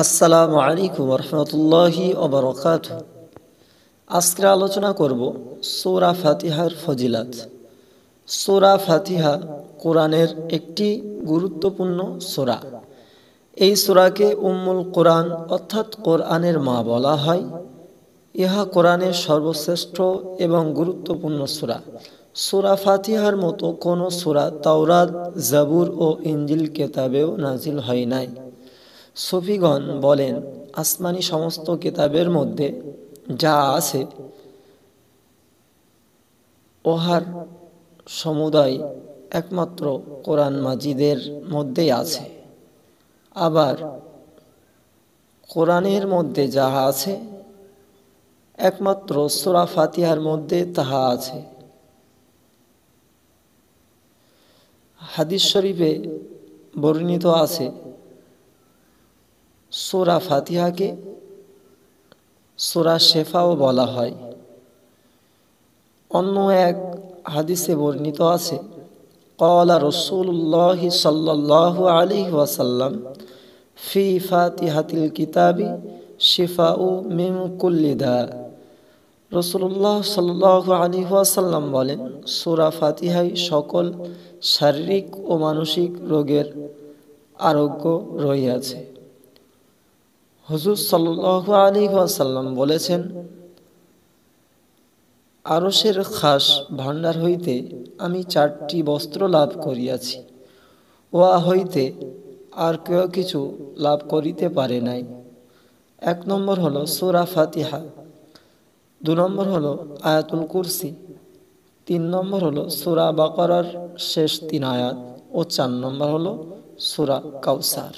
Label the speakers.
Speaker 1: আসসালামু আলাইকুম রহমতুল্লাহি ওবরাকাতুহু। আজকে আলোচনা করব সূরা ফাতিহার ফজিলাত। সূরা ফাতিহা কোরআনের একটি গুরুত্বপূর্ণ সূরা। এই সূরাকে উম্মুল কোরআন অর্থাৎ কোরআনের মা বলা হয়। ইহা কোরআনের সর্বশ্রেষ্ঠ এবং গুরুত্বপূর্ণ সূরা। সূরা ফাতিহার মতো কোনো সূরা তাওরাত, জাবুর ও ইনজিল কেতাবেও নাজিল হয় নাই। সুফিগণ বলেন, আসমানি সমস্ত কিতাবের মধ্যে যা আছে ওহার সমুদায় একমাত্র কোরআন মাজিদের মধ্যেই আছে। আবার কোরআনের মধ্যে যাহা আছে একমাত্র সূরা ফাতিহার মধ্যে তাহা আছে। হাদিস শরীফে বর্ণিত আছে, সূরা ফাতিহাকে সূরা শেফাও বলা হয়। অন্য এক হাদিসে বর্ণিত আছে, ক্বালা রাসূলুল্লাহ সাল্লাল্লাহু আলাইহি ওয়াসাল্লাম ফি ফাতিহাতিল কিতাবি শিফাউ মিন কুল্লি দা। রাসূলুল্লাহ সাল্লাল্লাহু আলাইহি ওয়াসাল্লাম বলেন, সূরা ফাতিহায় সকল শারীরিক ও মানসিক রোগের আরোগ্য রহিয়াছে। হুজুর সাল্লাল্লাহু আলাইহি ওয়াসাল্লাম বলেছেন, আরশের খাস ভাণ্ডার হইতে আমি 4টি বস্ত্র লাভ করিয়াছি, উহা হইতে আর কেউ কিছু লাভ করিতে পারে নাই। 1 নম্বর হলো সূরা ফাতিহা, 2 নম্বর হলো আয়াতুল কুরসি, 3 নম্বর হলো সূরা বাকারার শেষ 3 আয়াত ও 4 নম্বর হলো সূরা কাউসার।